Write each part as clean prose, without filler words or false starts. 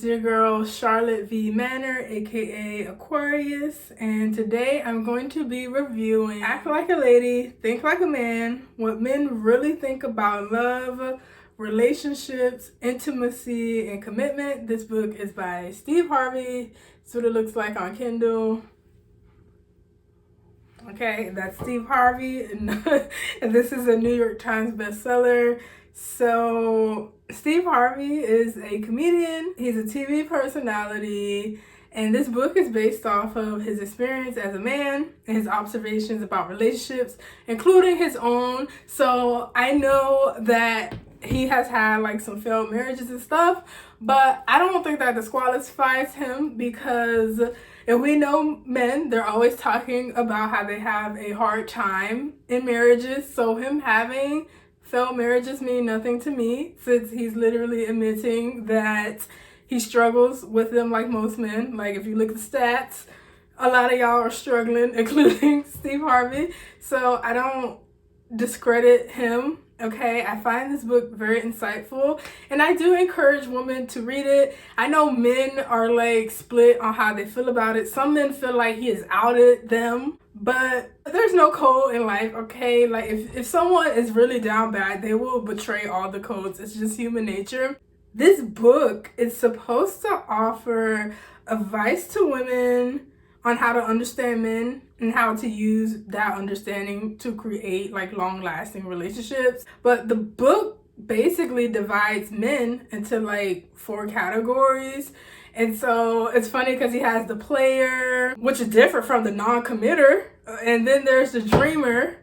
It's your girl Charlotte V Manor, aka Aquarius, and today I'm going to be reviewing Act Like a Lady, Think Like a Man, what men really think about love, relationships, intimacy, and commitment. This book is by Steve Harvey. That's what it looks like on Kindle. Okay, that's Steve Harvey, and this is a New York Times bestseller. So, Steve Harvey is a comedian, he's a TV personality, and this book is based off of his experience as a man and his observations about relationships, including his own. So, I know that he has had like some failed marriages and stuff, but I don't think that disqualifies him, because if we know men, they're always talking about how they have a hard time in marriages. So him having failed marriages mean nothing to me, since he's literally admitting that he struggles with them like most men. Like, if you look at the stats, a lot of y'all are struggling, including Steve Harvey. So I don't discredit him. Okay, I find this book very insightful, and I do encourage women to read it. I know men are like split on how they feel about it. Some men feel like he has outed them, but there's no code in life, okay? Like, if someone is really down bad, they will betray all the codes. It's just human nature. This book is supposed to offer advice to women on how to understand men and how to use that understanding to create like long-lasting relationships. But the book basically divides men into like 4 categories. And so it's funny because he has the player, which is different from the non-committer, and then there's the dreamer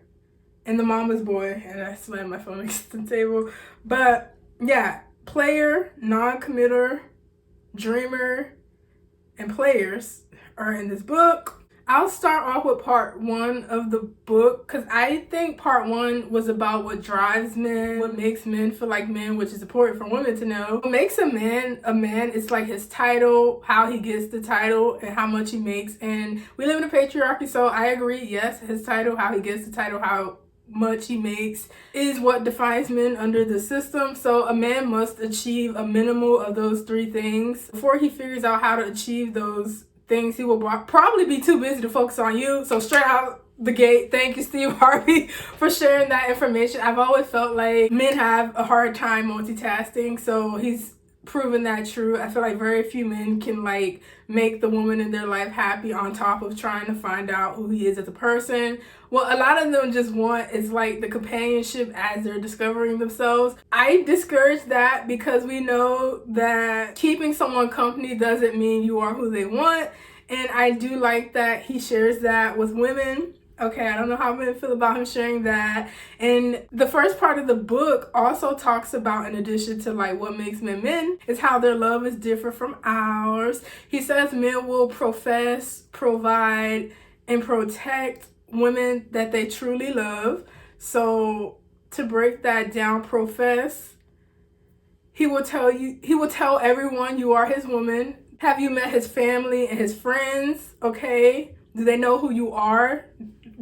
and the mama's boy. And I slammed my phone against the table. But yeah, player, non-committer, dreamer, and players are in this book. I'll start off with part 1 of the book, because I think part 1 was about what drives men, what makes men feel like men, which is important for women to know. What makes a man is like his title, how he gets the title, and how much he makes. And we live in a patriarchy, so I agree, yes, his title, how he gets the title, how much he makes is what defines men under the system. So a man must achieve a minimal of those 3 things. Before he figures out how to achieve those things, he will probably be too busy to focus on you. So straight out the gate, thank you, Steve Harvey, for sharing that information. I've always felt like men have a hard time multitasking, so he's proven that true. I feel like very few men can like make the woman in their life happy on top of trying to find out who he is as a person. What a lot of them just want is like the companionship as they're discovering themselves. I discourage that, because we know that keeping someone company doesn't mean you are who they want. And I do like that he shares that with women. Okay, I don't know how men feel about him sharing that. And the first part of the book also talks about, in addition to like what makes men men, is how their love is different from ours. He says men will profess, provide, and protect women that they truly love. So to break that down, profess, he will tell everyone you are his woman. Have you met his family and his friends? Okay, do they know who you are?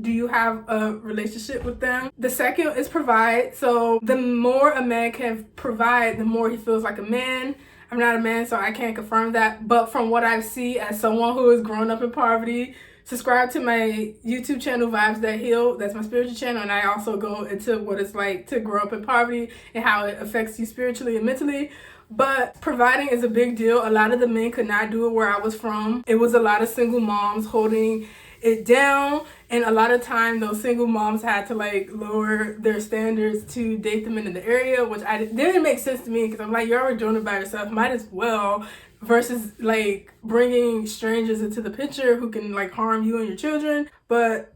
Do you have a relationship with them? The second is provide. So the more a man can provide, the more he feels like a man. I'm not a man, so I can't confirm that. But from what I see as someone who has grown up in poverty, subscribe to my YouTube channel, Vibes That Heal. That's my spiritual channel. And I also go into what it's like to grow up in poverty and how it affects you spiritually and mentally. But providing is a big deal. A lot of the men could not do it where I was from. It was a lot of single moms holding it down, and a lot of time those single moms had to like lower their standards to date the men in the area, which didn't make sense to me, because I'm like, you're already doing it by yourself, might as well, versus like bringing strangers into the picture who can like harm you and your children. But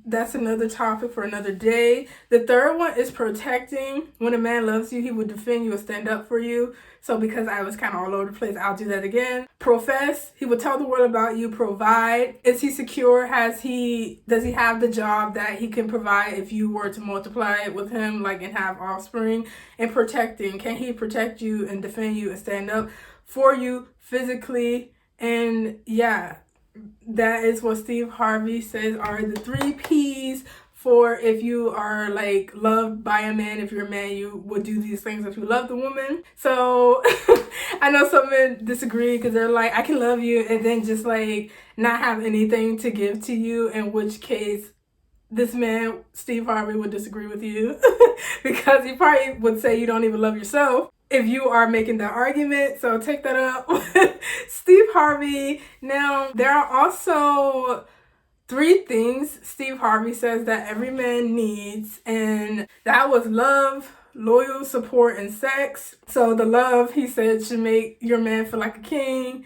that's another topic for another day. The third one is protecting. When a man loves you, he will defend you and stand up for you. So because I was kind of all over the place, I'll do that again. Profess, he will tell the world about you. Provide, is he secure? Does he have the job that he can provide if you were to multiply with him, like, and have offspring? And protecting, can he protect you and defend you and stand up for you physically? And yeah, that is what Steve Harvey says are the 3 P's for if you are like loved by a man. If you're a man, you would do these things if you love the woman. So I know some men disagree because they're like, I can love you and then just like not have anything to give to you, in which case this man, Steve Harvey, would disagree with you because he probably would say you don't even love yourself if you are making that argument. So take that up with Steve Harvey. Now, there are also 3 things Steve Harvey says that every man needs, and that was love, loyal, support, and sex. So the love, he said, should make your man feel like a king.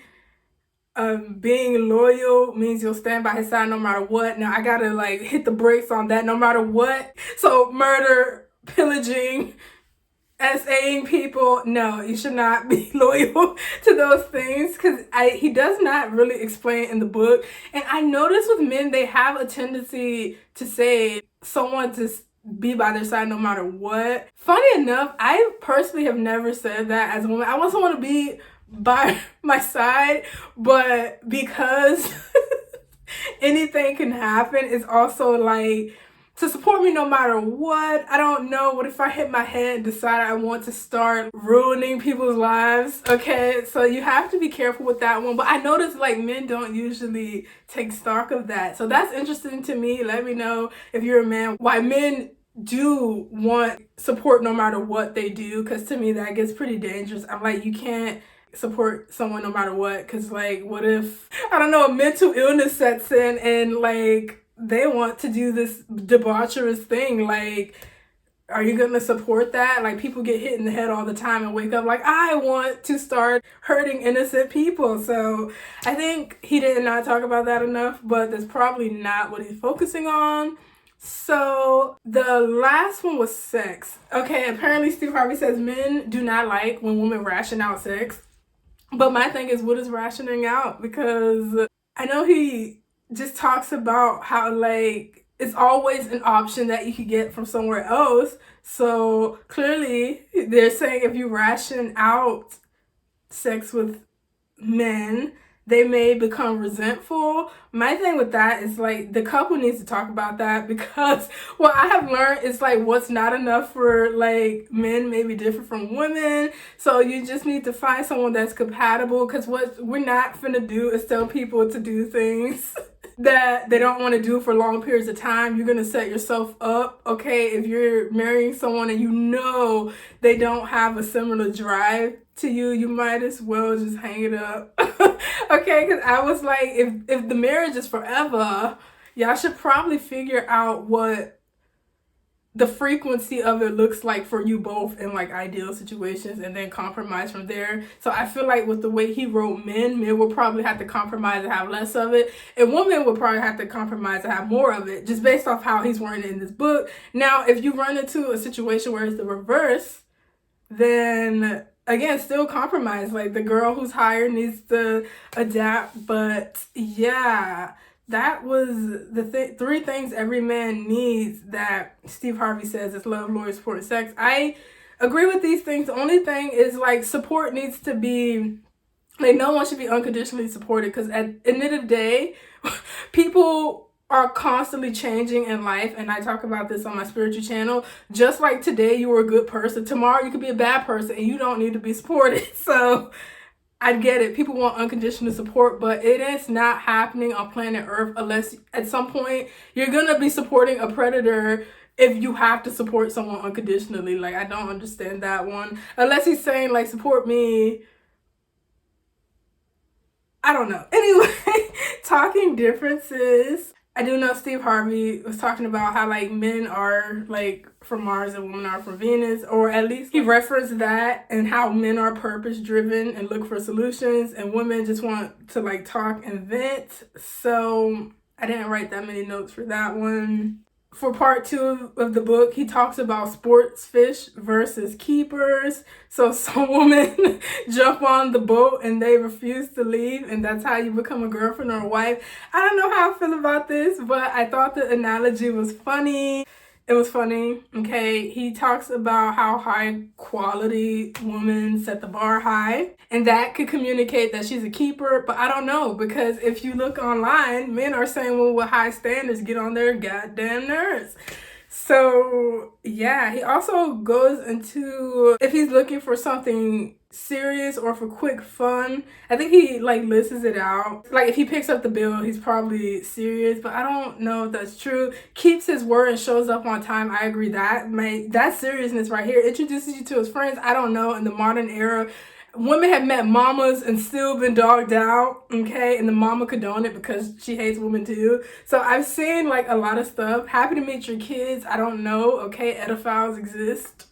Being loyal means you'll stand by his side no matter what. Now I gotta like hit the brakes on that, no matter what. So murder, pillaging, SAing people, no, you should not be loyal to those things, because he does not really explain in the book. And I notice with men, they have a tendency to say someone to be by their side no matter what. Funny enough, I personally have never said that as a woman. I want someone to be by my side, but because anything can happen, it's also like to support me no matter what. I don't know, what if I hit my head and decide I want to start ruining people's lives? Okay, so you have to be careful with that one. But I notice like men don't usually take stock of that, so that's interesting to me. Let me know if you're a man why men do want support no matter what they do, because to me that gets pretty dangerous. I'm like, you can't support someone no matter what, because like what if, I don't know, a mental illness sets in and like they want to do this debaucherous thing? Like, are you gonna support that? Like, people get hit in the head all the time and wake up like, I want to start hurting innocent people. So I think he did not talk about that enough, but that's probably not what he's focusing on. So the last one was sex. Okay, apparently Steve Harvey says men do not like when women ration out sex. But my thing is, what is rationing out? Because I know he just talks about how like it's always an option that you could get from somewhere else. So clearly they're saying if you ration out sex with men, they may become resentful. My thing with that is like the couple needs to talk about that, because what I have learned is like what's not enough for like men may be different from women. So you just need to find someone that's compatible, because what we're not finna do is tell people to do things that they don't want to do for long periods of time. You're gonna set yourself up, okay? If you're marrying someone and you know they don't have a similar drive to you, you might as well just hang it up. Okay, because I was like, if the marriage is forever, y'all should probably figure out what the frequency of it looks like for you both in like ideal situations, and then compromise from there. So I feel like with the way he wrote men will probably have to compromise and have less of it, and women will probably have to compromise and have more of it, just based off how he's wording it in this book. Now, if you run into a situation where it's the reverse, then again, still compromise. Like the girl who's hired needs to adapt. But yeah, that was the 3 things every man needs that Steve Harvey says is love, loyal, support, and sex. I agree with these things. The only thing is like support needs to be like, no one should be unconditionally supported, because at the end of the day, people are constantly changing in life, and I talk about this on my spiritual channel. Just like today you were a good person, tomorrow you could be a bad person, and you don't need to be supported. So I get it, people want unconditional support, but it is not happening on planet Earth unless at some point you're gonna be supporting a predator. If you have to support someone unconditionally, like I don't understand that one, unless he's saying like support me, I don't know. Anyway, talking differences, I do know Steve Harvey was talking about how like men are like from Mars and women are from Venus, or at least he referenced that, and how men are purpose driven and look for solutions, and women just want to like talk and vent. So I didn't write that many notes for that one. For part 2 of the book, he talks about sports fish versus keepers. So some women jump on the boat and they refuse to leave, and that's how you become a girlfriend or a wife. I don't know how I feel about this, but I thought the analogy was funny. It was funny. Okay, he talks about how high quality women set the bar high, and that could communicate that she's a keeper. But I don't know, because if you look online, men are saying, well, with high standards, get on their goddamn nerves. So yeah, he also goes into if he's looking for something serious or for quick fun. I think he like lists it out. Like if he picks up the bill, he's probably serious, but I don't know if that's true. Keeps his word and shows up on time. I agree that seriousness right here introduces you to his friends. I don't know, in the modern era, women have met mamas and still been dogged out, okay? And the mama condoned it because she hates women too. So I've seen like a lot of stuff. Happy to meet your kids. I don't know, okay? Edophiles exist.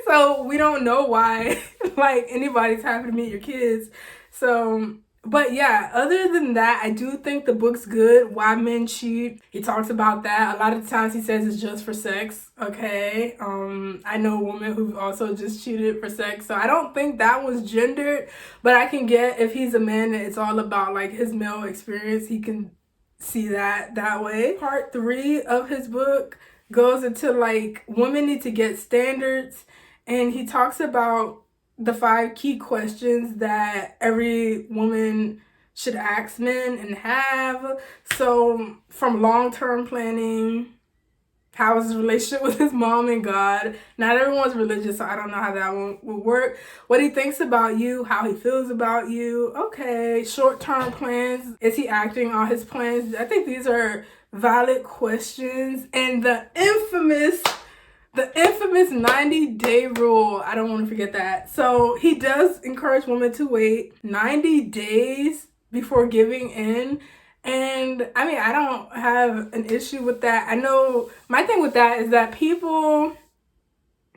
So we don't know why like anybody's happy to meet your kids. So but yeah, other than that, I do think the book's good. Why Men Cheat. He talks about that. A lot of times he says it's just for sex. Okay. I know a woman who also just cheated for sex. So I don't think that was gendered. But I can get if he's a man and it's all about like his male experience, he can see that way. Part 3 of his book goes into like women need to get standards, and he talks about the 5 key questions that every woman should ask men and have. So from long-term planning, how is his relationship with his mom and God? Not everyone's religious, so I don't know how that one will work. What he thinks about you, how he feels about you. Okay, short-term plans. Is he acting on his plans? I think these are valid questions. And the infamous 90-day rule. I don't want to forget that. So he does encourage women to wait 90 days before giving in. And I mean, I don't have an issue with that. I know my thing with that is that people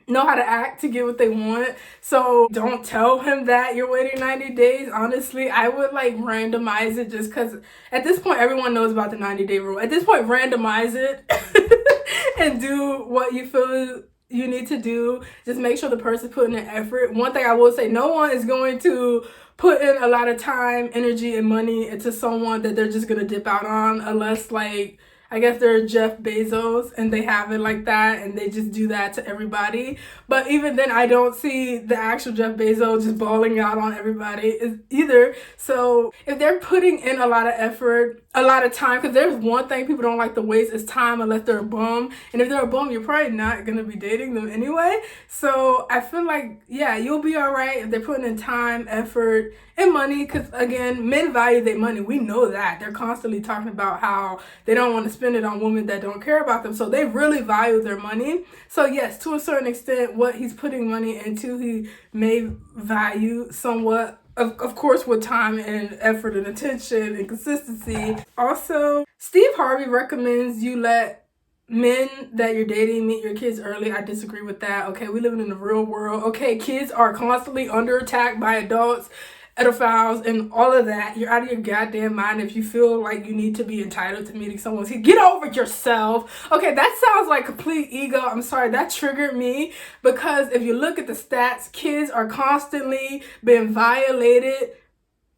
know how to act to get what they want. So don't tell him that you're waiting 90 days. Honestly, I would like randomize it, just because at this point everyone knows about the 90-day rule. At this point, randomize it and do what you feel you need to do. Just make sure the person's putting in effort. One thing I will say, no one is going to put in a lot of time, energy, and money into someone that they're just gonna dip out on, unless like I guess they're Jeff Bezos and they have it like that and they just do that to everybody. But even then, I don't see the actual Jeff Bezos just balling out on everybody either. So if they're putting in a lot of effort, a lot of time, because there's one thing people don't like to waste is time, unless they're a bum. And if they're a bum, you're probably not going to be dating them anyway. So I feel like, yeah, you'll be all right if they're putting in time, effort, and money. Because again, men value their money. We know that. They're constantly talking about how they don't want to spend it on women that don't care about them. So they really value their money. So yes, to a certain extent, what he's putting money into, he may value somewhat. Of course, with time and effort and attention and consistency. Also, Steve Harvey recommends you let men that you're dating meet your kids early. I disagree with that. Okay, we live in the real world. Okay, kids are constantly under attack by adults, pedophiles, and all of that. You're out of your goddamn mind if you feel like you need to be entitled to meeting someone's kid. Get over yourself. Okay, that sounds like complete ego. I'm sorry, that triggered me, because if you look at the stats, kids are constantly being violated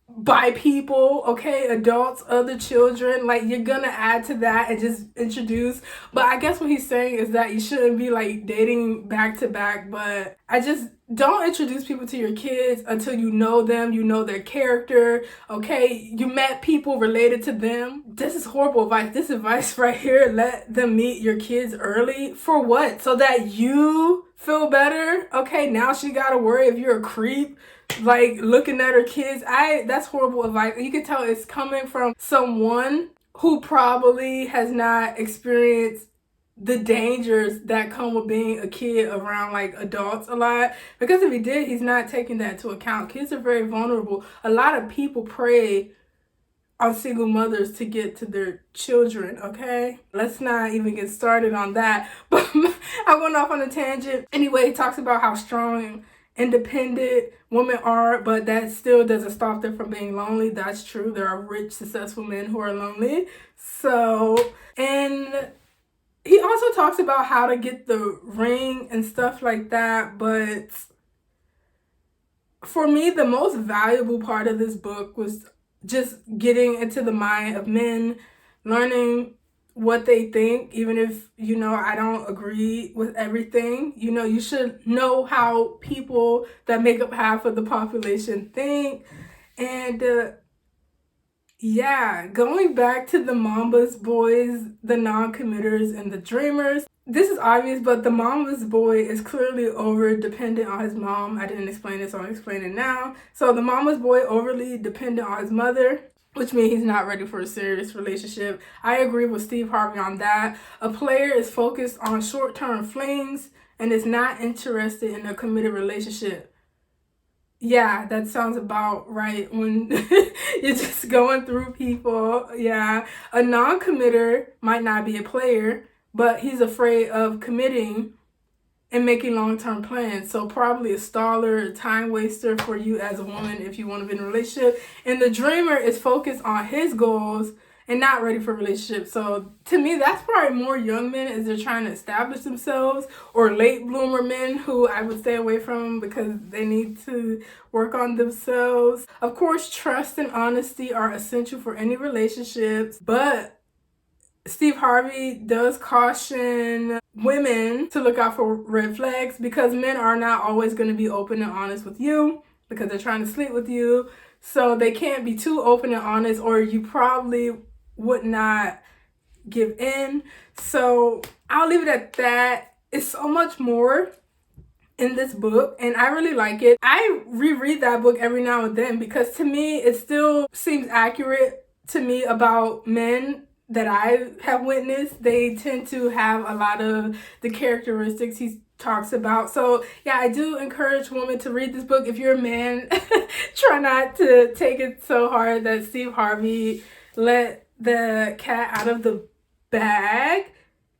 by people, okay, adults, other children. Like, you're gonna add to that and just introduce. But I guess what he's saying is that you shouldn't be like dating back to back. But I just don't introduce people to your kids until you know them, you know their character, okay? You met people related to them. This is horrible advice. This advice right here, let them meet your kids early. For what? So that you feel better? Okay, now she gotta worry if you're a creep, like looking at her kids. That's horrible advice. You can tell it's coming from someone who probably has not experienced the dangers that come with being a kid around like adults a lot. Because if he did, he's not taking that into account. Kids are very vulnerable. A lot of people prey on single mothers to get to their children, okay? Let's not even get started on that. But I went off on a tangent. Anyway, he talks about how strong, independent women are, but that still doesn't stop them from being lonely. That's true. There are rich, successful men who are lonely. So, and he also talks about how to get the ring and stuff like that. But for me, the most valuable part of this book was just getting into the mind of men, learning what they think, even if, I don't agree with everything. You should know how people that make up half of the population think. And yeah, going back to the Mama's boys, the non-committers, and the dreamers. This is obvious, but the Mama's boy is clearly over dependent on his mom. I didn't explain this, so I'm explaining it now. So the Mama's boy overly dependent on his mother, which means he's not ready for a serious relationship. I agree with Steve Harvey on that. A player is focused on short-term flings and is not interested in a committed relationship. Yeah, that sounds about right. When you're just going through people. Yeah. A non-committer might not be a player, but he's afraid of committing and making long-term plans. So probably a staller, a time waster for you as a woman if you want to be in a relationship. And the dreamer is focused on his goals and not ready for a relationship. So to me, that's probably more young men as they're trying to establish themselves, or late bloomer men who I would stay away from because they need to work on themselves. Of course, trust and honesty are essential for any relationships, but Steve Harvey does caution women to look out for red flags because men are not always going to be open and honest with you because they're trying to sleep with you. So they can't be too open and honest, or you probably would not give in. So I'll leave it at that. It's so much more in this book, and I really like it. I reread that book every now and then because to me it still seems accurate to me about men that I have witnessed. They tend to have a lot of the characteristics he talks about. So yeah, I do encourage women to read this book. If you're a man, try not to take it so hard that Steve Harvey let the cat out of the bag.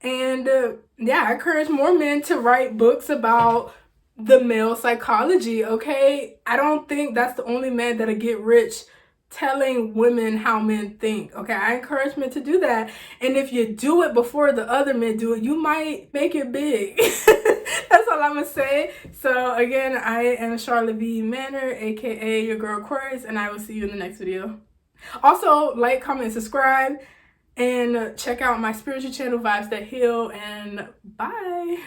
And yeah, I encourage more men to write books about the male psychology, okay? I don't think that's the only man that'll get rich telling women how men think, okay? I encourage men to do that. And if you do it before the other men do it, you might make it big. That's all I'm gonna say. So again, I am Charlotte B. Manor, aka your girl Aquarius, and I will see you in the next video. Also, like, comment, subscribe, and check out my spiritual channel, Vibes That Heal, and bye.